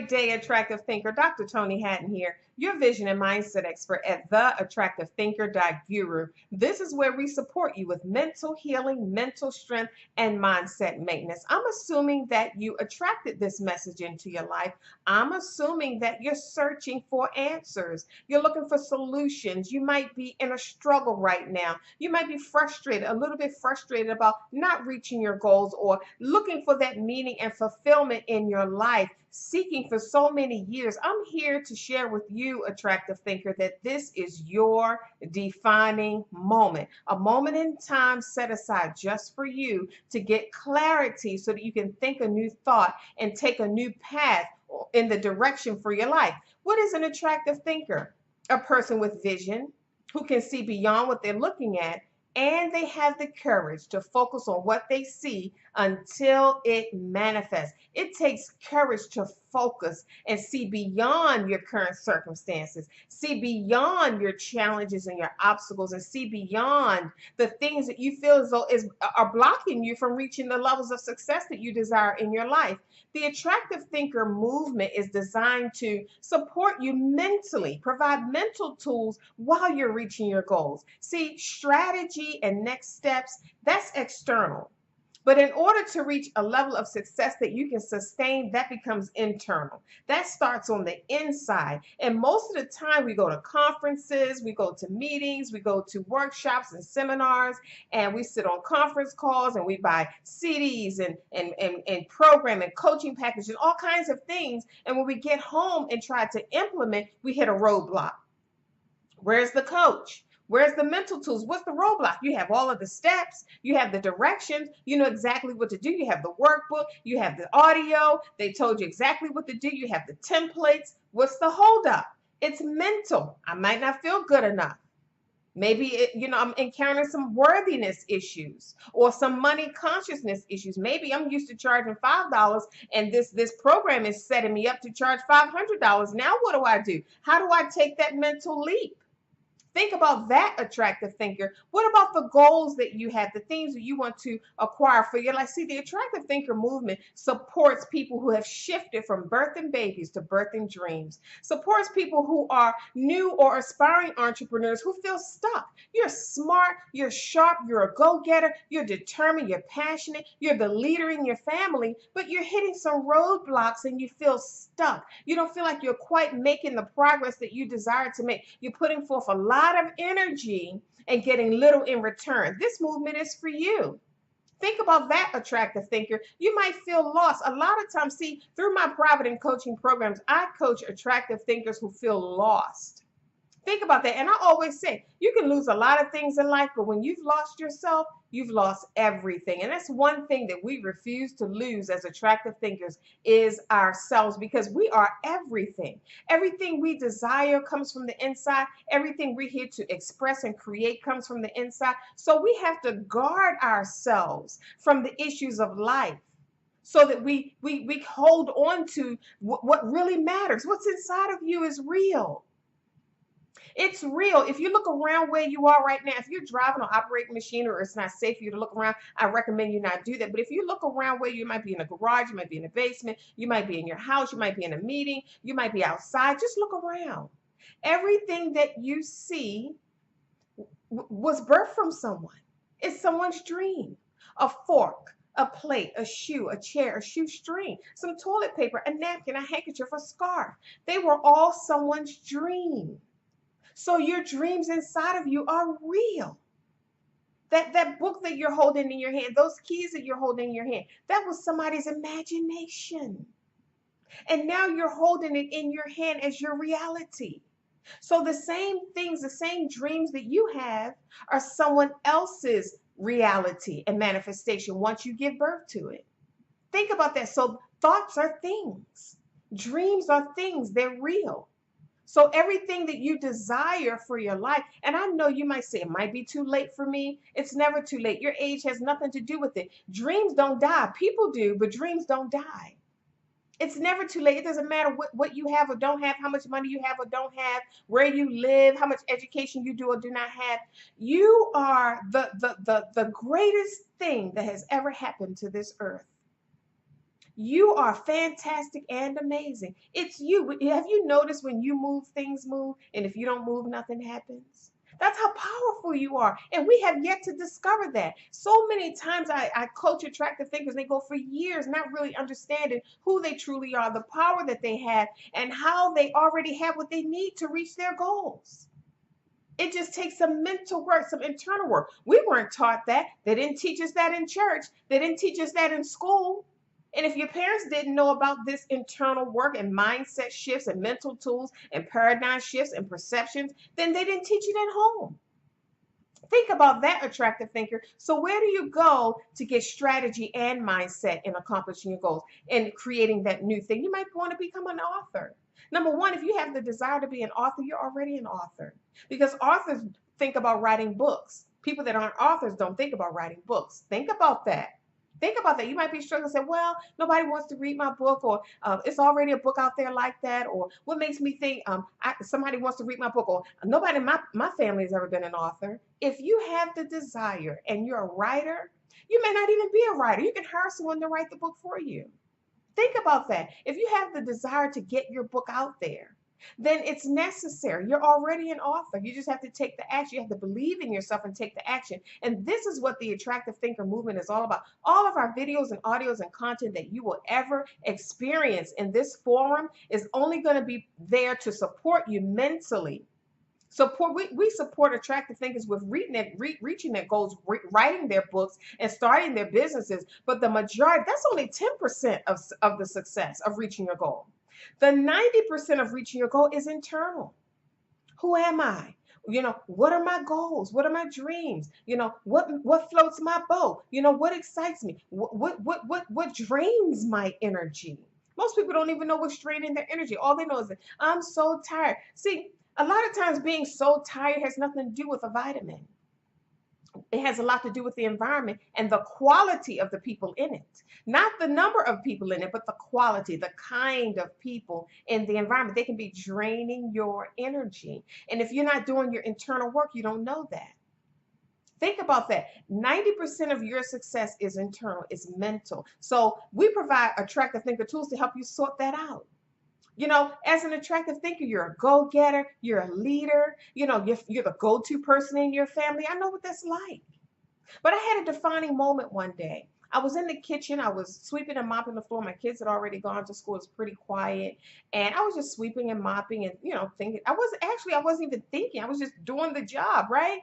Great day, attractive thinker. Dr. Toni Hatton here, your vision and mindset expert at theattractivethinker.guru. This is where we support you with mental healing, mental strength, and mindset maintenance. I'm assuming that you attracted this message into your life. I'm assuming that you're searching for answers. You're looking for solutions. You might be in a struggle right now. You might be frustrated, a little bit frustrated about not reaching your goals or looking for that meaning and fulfillment in your life, seeking for so many years. I'm here to share with you, attractive thinker, that this is your defining moment, a moment in time set aside just for you to get clarity so that you can think a new thought and take a new path in the direction for your life. What is an attractive thinker? A person with vision who can see beyond what they're looking at, and they have the courage to focus on what they see until it manifests. It takes courage to focus and see beyond your current circumstances, see beyond your challenges and your obstacles, and see beyond the things that you feel as though are blocking you from reaching the levels of success that you desire in your life. The attractive thinker movement is designed to support you mentally, provide mental tools while you're reaching your goals. See, strategy and next steps, that's external. But in order to reach a level of success that you can sustain, that becomes internal. That starts on the inside. And most of the time we go to conferences, we go to meetings, we go to workshops and seminars, and we sit on conference calls and we buy CDs and program and coaching packages, all kinds of things. And when we get home and try to implement, we hit a roadblock. Where's the coach? Where's the mental tools? What's the roadblock? You have all of the steps. You have the directions. You know exactly what to do. You have the workbook. You have the audio. They told you exactly what to do. You have the templates. What's the holdup? It's mental. I might not feel good enough. Maybe, I'm encountering some worthiness issues or some money consciousness issues. Maybe I'm used to charging $5 and this program is setting me up to charge $500. Now what do? How do I take that mental leap? Think about that, attractive thinker. What about the goals that you have, the things that you want to acquire for your life? See, the attractive thinker movement supports people who have shifted from birthing babies to birthing dreams, supports people who are new or aspiring entrepreneurs who feel stuck. You're smart, you're sharp, you're a go-getter, you're determined, you're passionate, you're the leader in your family, but you're hitting some roadblocks and you feel stuck. You don't feel like you're quite making the progress that you desire to make. You're putting forth a lot of energy and getting little in return. This movement is for you. Think about that, attractive thinker. You might feel lost. A lot of times, see, through my private and coaching programs, I coach attractive thinkers who feel lost. Think about that. And I always say, you can lose a lot of things in life, but when you've lost yourself, you've lost everything. And that's one thing that we refuse to lose as attractive thinkers is ourselves, because we are everything. Everything we desire comes from the inside. Everything we're here to express and create comes from the inside. So we have to guard ourselves from the issues of life, so that we hold on to what really matters. What's inside of you is real. It's real. If you look around where you are right now, if you're driving or operating a machine or it's not safe for you to look around, I recommend you not do that. But if you look around where you might be in a garage, you might be in a basement, you might be in your house, you might be in a meeting, you might be outside, just look around. Everything that you see was birthed from someone. It's someone's dream. A fork, a plate, a shoe, a chair, a shoestring, some toilet paper, a napkin, a handkerchief, a scarf. They were all someone's dream. So your dreams inside of you are real. That book that you're holding in your hand, those keys that you're holding in your hand, that was somebody's imagination. And now you're holding it in your hand as your reality. So the same things, the same dreams that you have are someone else's reality and manifestation once you give birth to it. Think about that. So thoughts are things. Dreams are things. They're real. So everything that you desire for your life, and I know you might say it might be too late for me. It's never too late. Your age has nothing to do with it. Dreams don't die. People do, but dreams don't die. It's never too late. It doesn't matter what you have or don't have, how much money you have or don't have, where you live, how much education you do or do not have. You are the greatest thing that has ever happened to this earth. You are fantastic and amazing. It's you. Have you noticed when you move, things move, and if you don't move, nothing happens? That's how powerful you are. And we have yet to discover that. So many times I coach attractive thinkers, they go for years not really understanding who they truly are, the power that they have, and how they already have what they need to reach their goals. It just takes some mental work, some internal work. We weren't taught that. They didn't teach us that in church. They didn't teach us that in school. And if your parents didn't know about this internal work and mindset shifts and mental tools and paradigm shifts and perceptions, then they didn't teach it at home. Think about that, attractive thinker. So where do you go to get strategy and mindset in accomplishing your goals and creating that new thing? You might want to become an author. Number one, if you have the desire to be an author, you're already an author, because authors think about writing books. People that aren't authors don't think about writing books. Think about that. Think about that. You might be struggling and say, well, nobody wants to read my book, or it's already a book out there like that, or what makes me think somebody wants to read my book, or nobody in my family has ever been an author. If you have the desire and you're a writer, you may not even be a writer. You can hire someone to write the book for you. Think about that. If you have the desire to get your book out there, then it's necessary. You're already an author. You just have to take the action. You have to believe in yourself and take the action. And this is what the Attractive Thinker movement is all about. All of our videos and audios and content that you will ever experience in this forum is only going to be there to support you mentally. We support attractive thinkers with reaching their goals, writing their books, and starting their businesses. But the majority, that's only 10% of the success of reaching your goal. The 90% of reaching your goal is internal. Who am I? What are my goals? What are my dreams? What floats my boat? What excites me? What drains my energy? Most people don't even know what's draining their energy. All they know is that I'm so tired. See, a lot of times being so tired has nothing to do with a vitamin. It has a lot to do with the environment and the quality of the people in it. Not the number of people in it, but the quality, the kind of people in the environment. They can be draining your energy. And if you're not doing your internal work, you don't know that. Think about that. 90% of your success is internal, it's mental. So we provide attractive thinker tools to help you sort that out. As an attractive thinker, you're a go-getter, you're a leader, you're the go-to person in your family. I know what that's like. But I had a defining moment one day. I was in the kitchen, I was sweeping and mopping the floor. My kids had already gone to school, it was pretty quiet. And I was just sweeping and mopping and, thinking. I wasn't even thinking, I was just doing the job, right?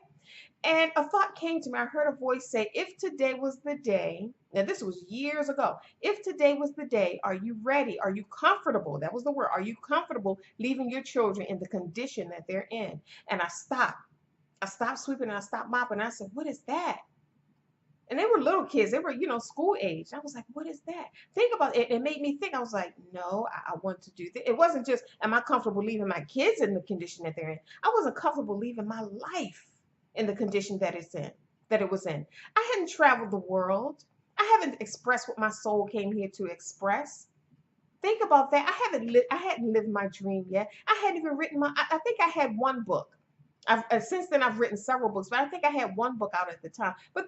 And a thought came to me. I heard a voice say, if today was the day, now this was years ago, if today was the day, are you ready? Are you comfortable? That was the word. Are you comfortable leaving your children in the condition that they're in? And I stopped. I stopped sweeping and I stopped mopping. And I said, what is that? And they were little kids. They were, school age. I was like, what is that? Think about it. It made me think. I was like, no, I want to do this. It wasn't just, am I comfortable leaving my kids in the condition that they're in? I wasn't comfortable leaving my life in the condition that it was in. I hadn't traveled the world. I haven't expressed what my soul came here to express. Think about that. I hadn't lived my dream yet. I hadn't even written I think I had one book. Since then I've written several books, but I think I had one book out at the time. But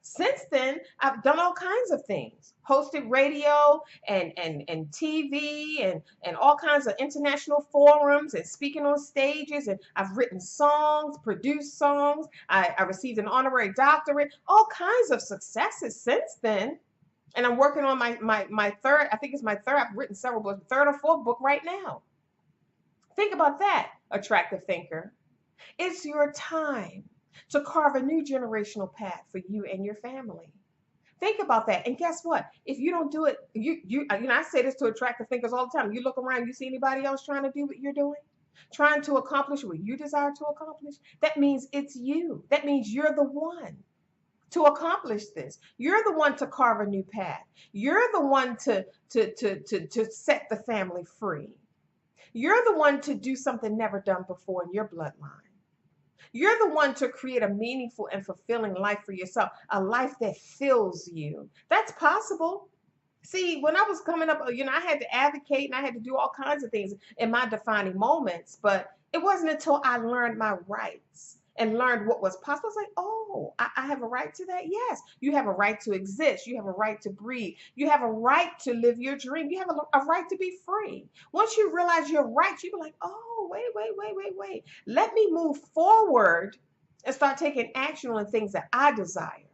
since then I've done all kinds of things, hosted radio and TV and all kinds of international forums and speaking on stages, and I've written songs, produced songs. I received an honorary doctorate, all kinds of successes since then. And I'm working on my third, I think it's my third, I've written several books, third or fourth book right now. Think about that, attractive thinker. It's your time to carve a new generational path for you and your family. Think about that. And guess what? If you don't do it, I say this to attractive thinkers all the time. You look around, you see anybody else trying to do what you're doing? Trying to accomplish what you desire to accomplish? That means it's you. That means you're the one to accomplish this. You're the one to carve a new path. You're the one to set the family free. You're the one to do something never done before in your bloodline. You're the one to create a meaningful and fulfilling life for yourself, a life that fills you. That's possible. See, when I was coming up, I had to advocate and I had to do all kinds of things in my defining moments, but it wasn't until I learned my rights and learned what was possible. It's like, oh, I have a right to that. Yes, you have a right to exist. You have a right to breathe. You have a right to live your dream. You have a right to be free. Once you realize your rights, you be like, oh, wait. Let me move forward and start taking action on the things that I desire.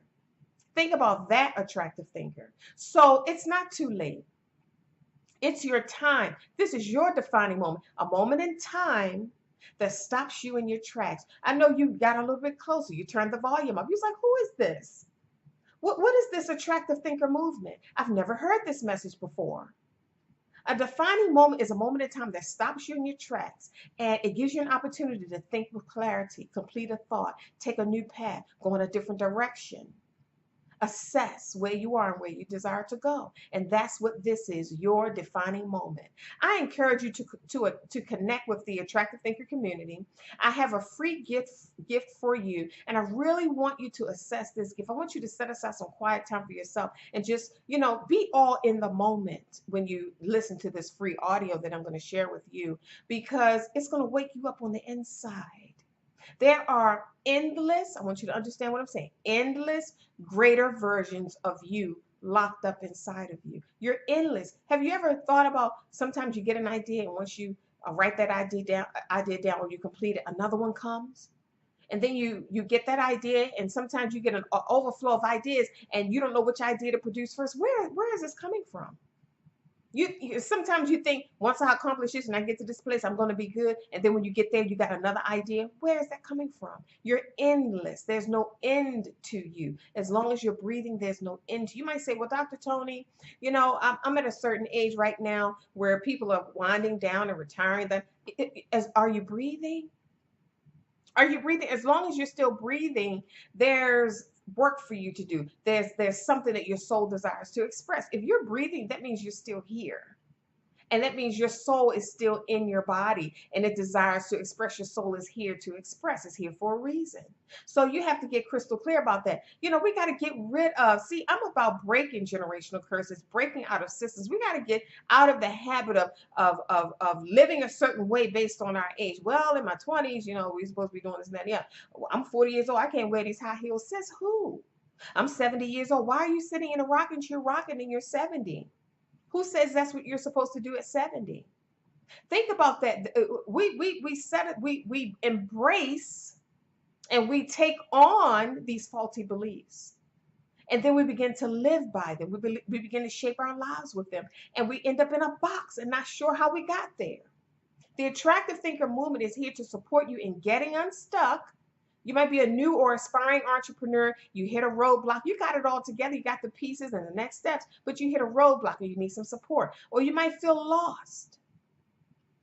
Think about that, attractive thinker. So it's not too late. It's your time. This is your defining moment, a moment in time that stops you in your tracks. I know you got a little bit closer. You turned the volume up. You was like, who is this? What is this attractive thinker movement? I've never heard this message before. A defining moment is a moment in time that stops you in your tracks, and it gives you an opportunity to think with clarity, complete a thought, take a new path, go in a different direction. Assess where you are and where you desire to go. And that's what this is, your defining moment. I encourage you to connect with the Attractive Thinker community. I have a free gift for you, and I really want you to assess this gift. I want you to set aside some quiet time for yourself and just, be all in the moment when you listen to this free audio that I'm going to share with you, because it's going to wake you up on the inside. There are endless, I want you to understand what I'm saying, endless greater versions of you locked up inside of you. You're endless. Have you ever thought about, sometimes you get an idea, and once you write that idea down or you complete it, another one comes? And then you get that idea, and sometimes you get an overflow of ideas, and you don't know which idea to produce first. Where is this coming from? Sometimes you think, once I accomplish this and I get to this place, I'm going to be good. And then when you get there, you got another idea. Where is that coming from? You're endless. There's no end to you. As long as you're breathing, there's no end to you. You might say, well, Dr. Toni, I'm at a certain age right now where people are winding down and retiring. Are you breathing? Are you breathing? As long as you're still breathing, there's work for you to do. There's something that your soul desires to express. If you're breathing, that means you're still here. And that means your soul is still in your body, and it desires to express. Your soul is here to express. It's here for a reason. So you have to get crystal clear about that. We got to get rid of, see, I'm about breaking generational curses, breaking out of systems. We got to get out of the habit of living a certain way based on our age. Well, in my 20s, we're supposed to be doing this and that. Yeah, I'm 40 years old. I can't wear these high heels. Says who? I'm 70 years old. Why are you sitting in a rocking chair rocking and you're 70? Who says that's what you're supposed to do at 70? Think about that. We embrace and we take on these faulty beliefs. And then we begin to live by them. We begin to shape our lives with them. And we end up in a box and not sure how we got there. The Attractive Thinker movement is here to support you in getting unstuck. You might be a new or aspiring entrepreneur. You hit a roadblock. You got it all together. You got the pieces and the next steps, but you hit a roadblock and you need some support. Or you might feel lost.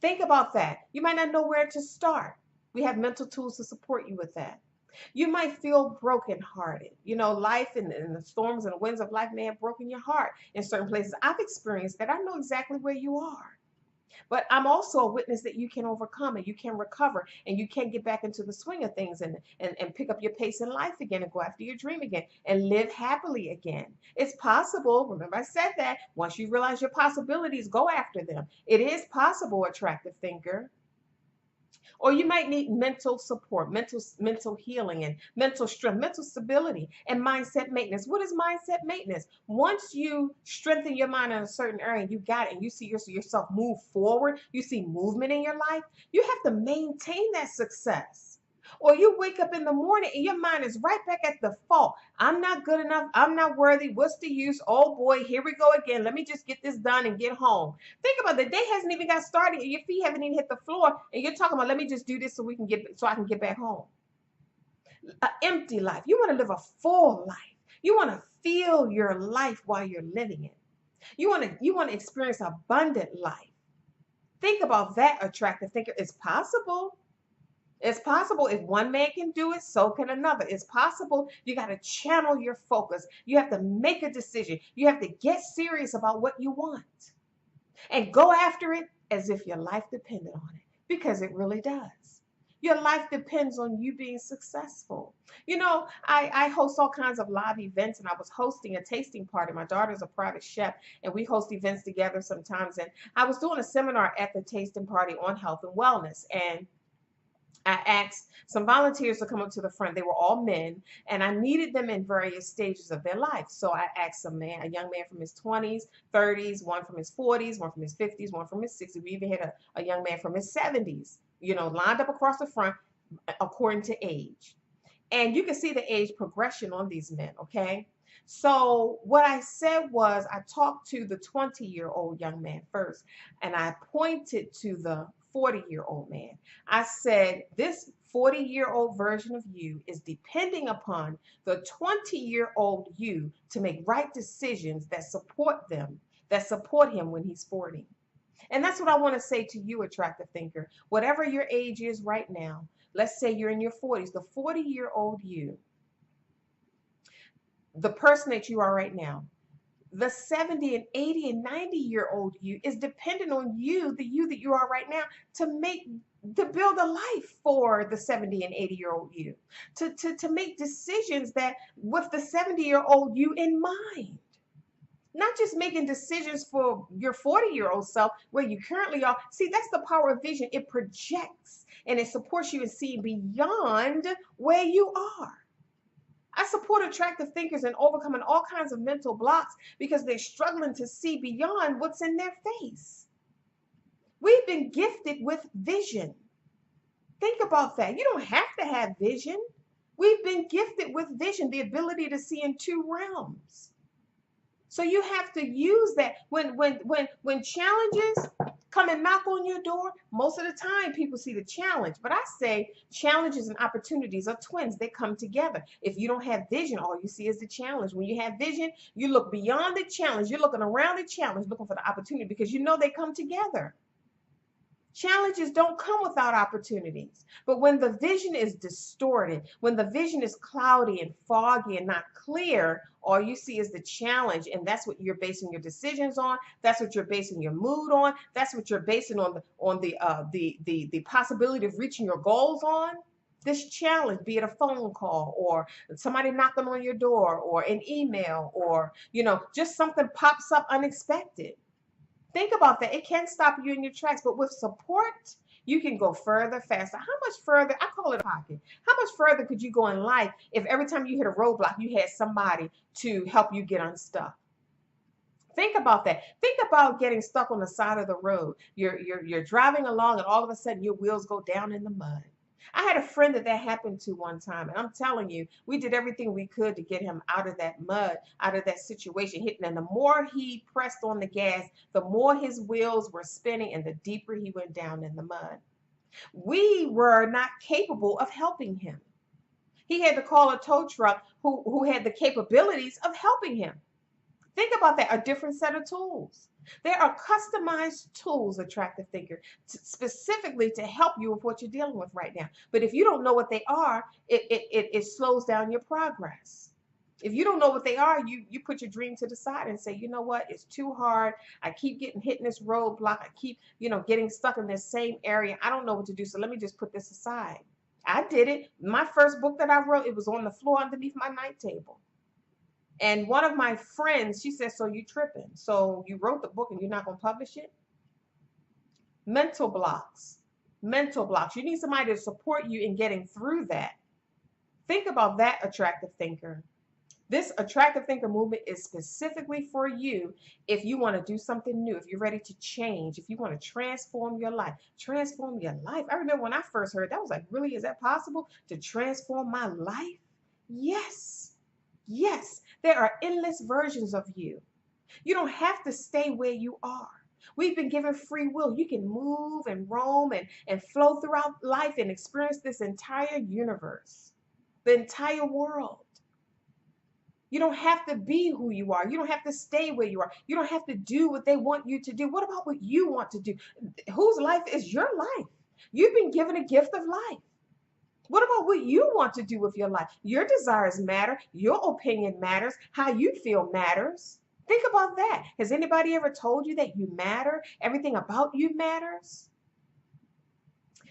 Think about that. You might not know where to start. We have mental tools to support you with that. You might feel brokenhearted. Life and the storms and the winds of life may have broken your heart in certain places. I've experienced that. I know exactly where you are. But I'm also a witness that you can overcome and you can recover and you can get back into the swing of things and pick up your pace in life again and go after your dream again and live happily again. It's possible. Remember, I said that. Once you realize your possibilities, go after them. It is possible, attractive thinker. Or you might need mental support, mental healing, and mental strength, mental stability, and mindset maintenance. What is mindset maintenance? Once you strengthen your mind in a certain area, you got it, and you see yourself move forward, you see movement in your life, you have to maintain that success. Or you wake up in the morning and your mind is right back at the fault. I'm not good enough. I'm not worthy. What's the use? Oh boy, here we go again. Let me just get this done and get home. Think about it. The day hasn't even got started. Your feet haven't even hit the floor, and you're talking about, let me just do this so I can get back home. An empty life. You want to live a full life. You want to feel your life while you're living it. You want to experience abundant life. Think about that, attractive thinker. It's possible. It's possible. If one man can do it, so can another. It's possible. You got to channel your focus. You have to make a decision. You have to get serious about what you want and go after it as if your life depended on it, because it really does. Your life depends on you being successful. I host all kinds of live events, and I was hosting a tasting party. My daughter's a private chef, and we host events together sometimes. And I was doing a seminar at the tasting party on health and wellness. And I asked some volunteers to come up to the front. They were all men, and I needed them in various stages of their life. So I asked a young man from his 20s, 30s, one from his 40s, one from his 50s, one from his 60s. We even had a young man from his 70s, lined up across the front according to age. And you can see the age progression on these men, okay? So what I said was I talked to the 20-year-old young man first, and I pointed to the 40-year-old man. I said, this 40-year-old version of you is depending upon the 20-year-old you to make right decisions that support them, that support him when he's 40. And that's what I want to say to you, attractive thinker. Whatever your age is right now, let's say you're in your 40s, the 40-year-old you, the person that you are right now, the 70 and 80 and 90-year-old you is dependent on you, the you that you are right now, to build a life for the 70 and 80-year-old you, to make decisions that with the 70-year-old you in mind. Not just making decisions for your 40-year-old self where you currently are. See, that's the power of vision. It projects and it supports you in seeing beyond where you are. I support attractive thinkers in overcoming all kinds of mental blocks because they're struggling to see beyond what's in their face. We've been gifted with vision. Think about that. You don't have to have vision. We've been gifted with vision, the ability to see in two realms. So you have to use that. When challenges come and knock on your door, most of the time people see the challenge. But I say challenges and opportunities are twins. They come together. If you don't have vision, all you see is the challenge. When you have vision, you look beyond the challenge. You're looking around the challenge, looking for the opportunity because you know they come together. Challenges don't come without opportunities. But when the vision is distorted, when the vision is cloudy and foggy and not clear, all you see is the challenge. And that's what you're basing your decisions on. That's what you're basing your mood on. That's what you're basing on the possibility of reaching your goals on. This challenge, be it a phone call or somebody knocking on your door or an email or, just something pops up unexpected. Think about that. It can stop you in your tracks, but with support, you can go further, faster. How much further? I call it a pocket. How much further could you go in life if every time you hit a roadblock, you had somebody to help you get unstuck? Think about that. Think about getting stuck on the side of the road. You're driving along and all of a sudden your wheels go down in the mud. I had a friend that happened to one time, and I'm telling you, we did everything we could to get him out of that mud, out of that situation, hitting. And the more he pressed on the gas, the more his wheels were spinning and the deeper he went down in the mud. We were not capable of helping him. He had to call a tow truck who had the capabilities of helping him. Think about that, a different set of tools. There are customized tools, attractive thinker, specifically to help you with what you're dealing with right now. But if you don't know what they are, it slows down your progress. If you don't know what they are, you put your dream to the side and say, you know what, it's too hard. I keep hitting this roadblock. I keep, getting stuck in this same area. I don't know what to do. So let me just put this aside. I did it. My first book that I wrote, it was on the floor underneath my night table. And one of my friends, she said, so you tripping? So you wrote the book and you're not going to publish it? Mental blocks. Mental blocks. You need somebody to support you in getting through that. Think about that, attractive thinker. This attractive thinker movement is specifically for you if you want to do something new, if you're ready to change, if you want to transform your life. Transform your life. I remember when I first heard that, I was like, really, is that possible to transform my life? Yes. Yes. There are endless versions of you. You don't have to stay where you are. We've been given free will. You can move and roam and flow throughout life and experience this entire universe, the entire world. You don't have to be who you are. You don't have to stay where you are. You don't have to do what they want you to do. What about what you want to do? Whose life is your life? You've been given a gift of life. What about what you want to do with your life? Your desires matter. Your opinion matters. How you feel matters. Think about that. Has anybody ever told you that you matter? Everything about you matters?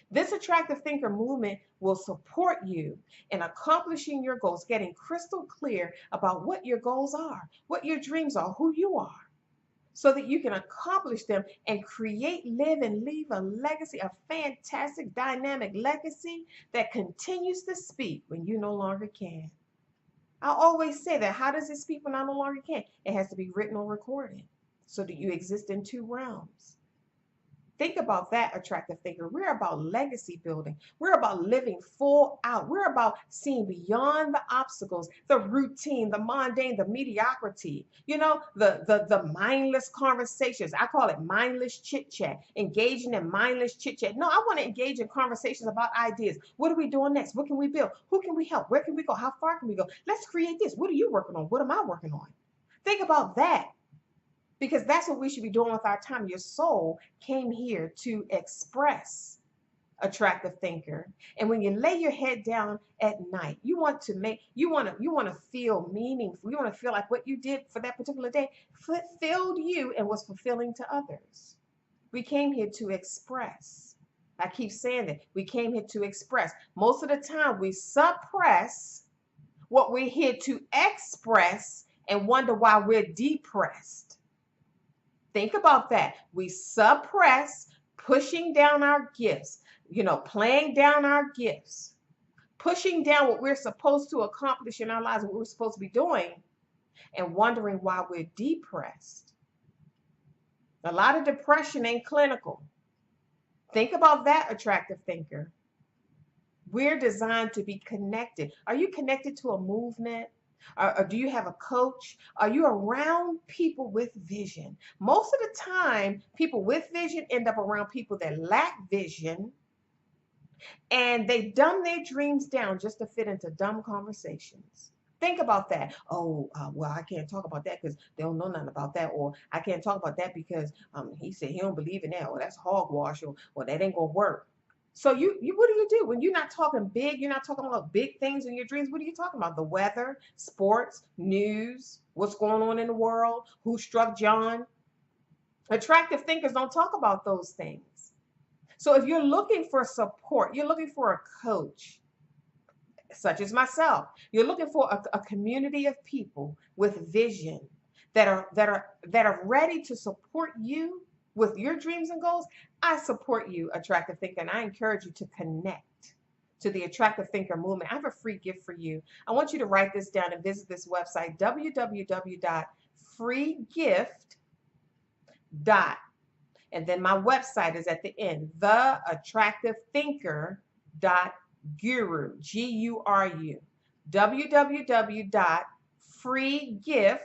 This attractive thinker movement will support you in accomplishing your goals, getting crystal clear about what your goals are, what your dreams are, who you are. so that you can accomplish them and create, live, and leave a legacy, a fantastic, dynamic legacy that continues to speak when you no longer can. I always say that. How does it speak when I no longer can? It has to be written or recorded so that you exist in two realms. Think about that, attractive thinker. We're about legacy building. We're about living full out. We're about seeing beyond the obstacles, the routine, the mundane, the mediocrity, the mindless conversations. I call it mindless chit chat, engaging in mindless chit chat. No, I want to engage in conversations about ideas. What are we doing next? What can we build? Who can we help? Where can we go? How far can we go? Let's create this. What are you working on? What am I working on? Think about that. Because that's what we should be doing with our time. Your soul came here to express, attractive thinker. And when you lay your head down at night, you want to feel meaningful. You want to feel like what you did for that particular day fulfilled you and was fulfilling to others. We came here to express. I keep saying that. We came here to express. Most of the time we suppress what we're here to express and wonder why we're depressed. Think about that. We suppress pushing down our gifts, playing down our gifts, pushing down what we're supposed to accomplish in our lives, what we're supposed to be doing, and wondering why we're depressed. A lot of depression ain't clinical. Think about that, attractive thinker. We're designed to be connected. Are you connected to a movement? Or do you have a coach? Are you around people with vision? Most of the time, people with vision end up around people that lack vision, and they dumb their dreams down just to fit into dumb conversations. Think about that. Oh, well, I can't talk about that because they don't know nothing about that. Or I can't talk about that because he said he don't believe in that. Or that's hogwash. Or that ain't going to work. So you what do? When you're not talking big, you're not talking about big things in your dreams. What are you talking about? The weather, sports, news, what's going on in the world, who struck John? Attractive thinkers don't talk about those things. So if you're looking for support, you're looking for a coach, such as myself. You're looking for a community of people with vision that are ready to support you with your dreams and goals. I support you, attractive thinker, and I encourage you to connect to the attractive thinker movement. I have a free gift for you. I want you to write this down and visit this website, www.freegift. And then my website is at the end, theattractivethink.guru, Guru, www.freegift,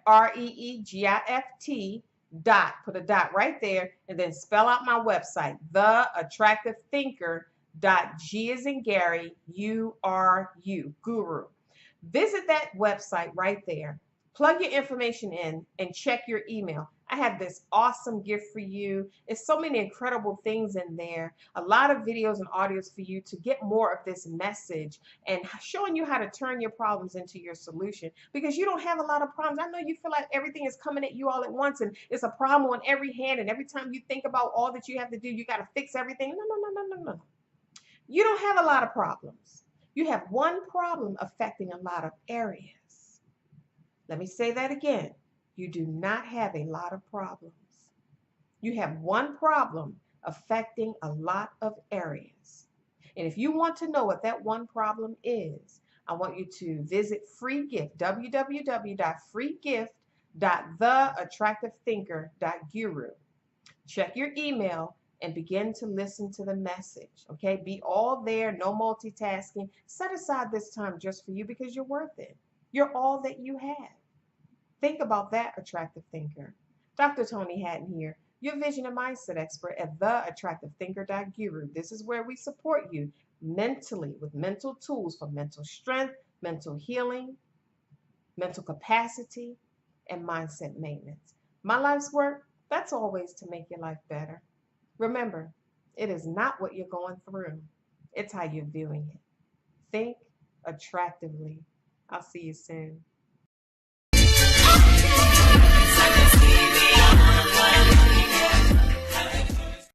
FREEGIFT, put a dot right there, and then spell out my website, theattractivethink.g as in Gary, URU, Guru. Visit that website right there. Plug your information in and check your email. I have this awesome gift for you. It's so many incredible things in there. A lot of videos and audios for you to get more of this message and showing you how to turn your problems into your solution, because you don't have a lot of problems. I know you feel like everything is coming at you all at once and it's a problem on every hand, and every time you think about all that you have to do, you got to fix everything. No. You don't have a lot of problems. You have one problem affecting a lot of areas. Let me say that again. You do not have a lot of problems. You have one problem affecting a lot of areas. And if you want to know what that one problem is, I want you to visit Free Gift, www.freegift.theattractivethinker.guru. Check your email and begin to listen to the message. Okay, be all there, no multitasking. Set aside this time just for you because you're worth it. You're all that you have. Think about that, attractive thinker. Dr. Toni Hatton here, your vision and mindset expert at theattractivethinker.guru. This is where we support you mentally with mental tools for mental strength, mental healing, mental capacity, and mindset maintenance. My life's work, that's always to make your life better. Remember, it is not what you're going through. It's how you're viewing it. Think attractively. I'll see you soon.